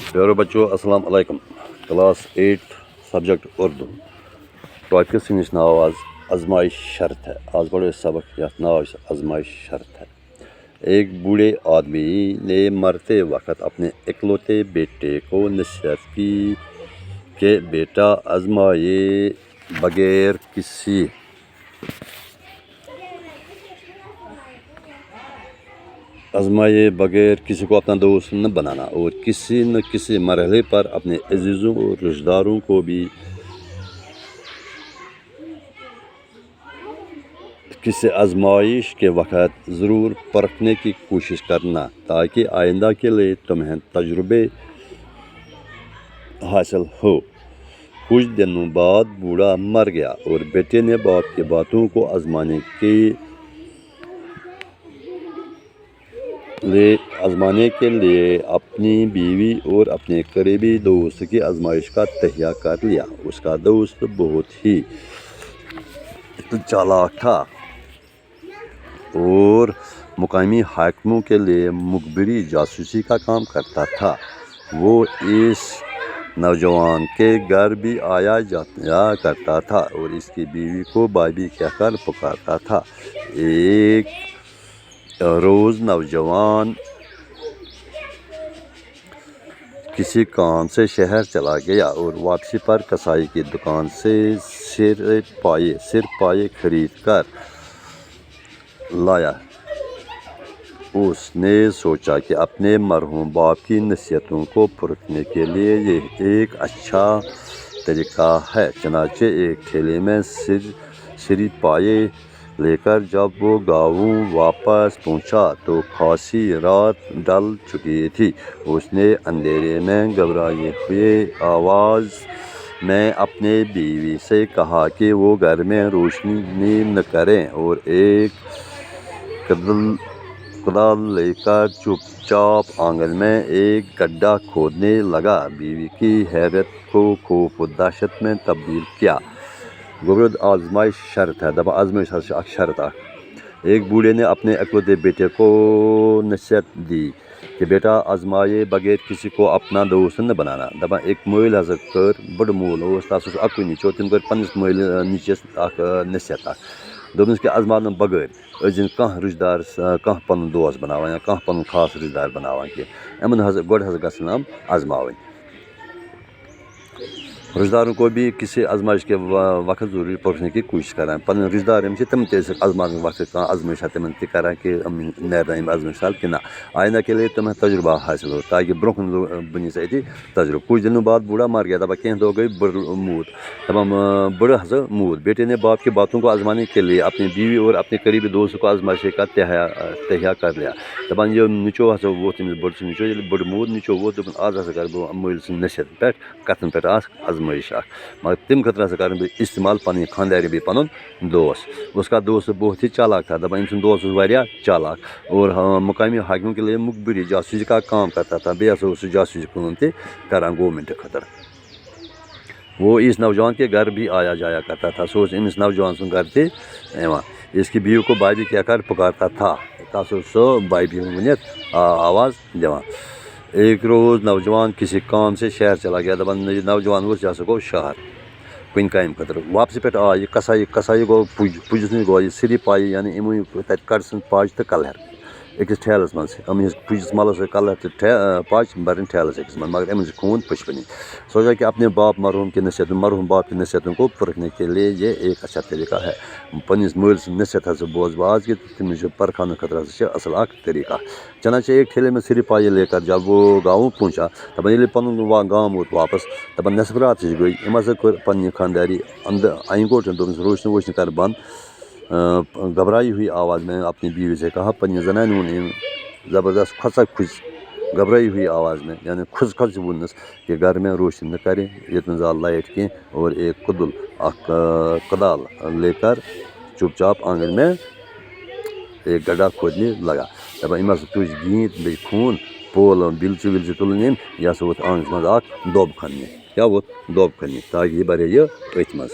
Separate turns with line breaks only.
प्यारो बच्चों अस्सलाम वालेकुम। क्लास 8 सब्जेक्ट उर्दू टॉपिक से नाव आज आजमाइश शर्त है। आज पढ़ो सबक या नाव आजमाइश शर्त है। एक बूढ़े आदमी ने मरते वक्त अपने इकलौते बेटे को नसीहत की कि बेटा आजमाए बगैर किसी को अपना दोस्त न बनाना और किसी न किसी मरहले पर अपने अजीज़ों और रिश्तेदारों को भी किसी आजमाइश के वक्त ज़रूर परखने की कोशिश करना ताकि आइंदा के लिए तुम्हें तजुर्बे हासिल हो। कुछ दिनों बाद बूढ़ा मर गया और बेटे ने बाप की बातों को आजमाने के लिए अपनी बीवी और अपने करीबी दोस्त की आजमाइश का तहिया कर लिया। उसका दोस्त बहुत ही चालाक था और मुकामी हाकिमों के लिए मुखबिरी जासूसी का काम करता था। वो इस नौजवान के घर भी आया जाया करता था और इसकी बीवी को भाभी कहकर पुकारता था। एक रोज़ नौजवान किसी काम से शहर चला गया और वापसी पर कसाई की दुकान से सिर पाये खरीद कर लाया। उसने सोचा कि अपने मरहूम बाप की नसीहतों को परखने के लिए यह एक अच्छा तरीका है। चनाचे एक ठेले में सिर पाये लेकर जब वो गाँव वापस पहुंचा तो खासी रात ढल चुकी थी। उसने अंधेरे में घबराए हुए आवाज़ में अपने बीवी से कहा कि वो घर में रोशनी न करें और एक कुदाल लेकर चुपचाप आंगन में एक गड्ढा खोदने लगा। बीवी की हैरत को खौफ और दहशत में तब्दील किया। गोबरद आजमाइश शर्त है। दबा आजमाइश शर्त। एक बूढ़े ने अपने इकलौते बेटे को नसीहत दी कि बेटा आजमाए बगैर किसी को अपना दोस्त न बनाना। दबा एक मोल हज कर बड़ मोल तस अकु नीचो तम कर पन्निस मोल नीचस नसीहत दोपस कि आजमान बगैर अजिन कह रिश्तेदार कह पन दोस्त बनावान या कह पन खास रिश्तेदार बनावान कि यमन हज गोड हज गसन आजमावन। रिश्तेदारों को भी किसी आजमाइश के वक्त जरूरी परखने की कोशिश कराएं। पन रिश्तेदार तम आजमान वक्त आजमाइश तम कराएं कि नैर आजमाइश कि ना आइंदा के लिए तुम्हें तजुर्बा हासिल हो ताकि ब्रोह बनी से तजुर्बा। कुछ दिनों बाद बूढ़ा मर गया। दबा कह दो गई बड़ मूद तमाम बड़ हज मूद। बेटे ने बाप की बातों को आजमाने के लिए अपनी बीवी और अपने करीबी दोस्त को आजमाइश का तहिया कर लिया। दपान ये नीचो हस वो तमिस बड़ नीचो बड़ मूद नीचो वो दोपन आज हस कर बह मोल नसीहत पे कथन पे आजमाइश मगर तम खतर हसा कर इस्तेमाल पन खानदारी भी पन दोस्त। उसका दोस्त बहुत ही चालाक था। दपान इन दोस्त वारिया चालाक और मुकामी हाकिमों के लिए मुखबिरी जासूसी का काम करता था। बे जासूसी काम करान गवर्नमेंट खतर। वो इस नौजवान के घर भी आया जाया करता था। सोच इस नौजवान सुन घर थे इसकी बीवी को भाई भी कहकर पुकारता था। सो भाई भी वनित आवाज़ दिवान। एक रोज़ नौजवान किसी काम से शहर चला गया। दपान नौजवान वो जा सको शहर कुन काम खतर वापसी पे आ कसाई गो पुजस नश गो सिर पाई यानी इमो तत कड़ पाज तो कलहर अकिस ठेलस मज पुजस मलस कलहर तो पाज बरन ठेलस अकिस मन मगर अमन खून पशपनी। सोचा कि अपने मरहूम बाप की नसीहतों को परखने के लिए ये एक अच्छा तरीका है। पन्निस मोल नसीहत हज बोज बाज कि तमिस परखान खतर असल तरीका। चनाचे एक ठेले में सिर पाये लेकर जब वो गाँव पहुंचा तब ये पन गाँव वोत वापस तब नसफ रात गई। अम हसा कर पन्नी खानदारी आई गोट रोशनी वोशनी कर बंद। घबराई हुई आवाज़ में अपनी बीवी से कहा। पन्नी जनान वन ज़बरदस्त खसा खुश घबराई हुई आवाज़ में यानी खुश खस वनस कि घर में रोशनी न करें ये लाइट की और एक कुदाल लेकर चुपचाप आंगन में एक गड्ढा खोदने लगा। दपा अम तुज गीत बे खून पोल बिलचु विलचु तुलन यह वो आंगन मज दोब खन्ने क्या वो दोब खन्ने ताकि यह बरे ये अथ मज।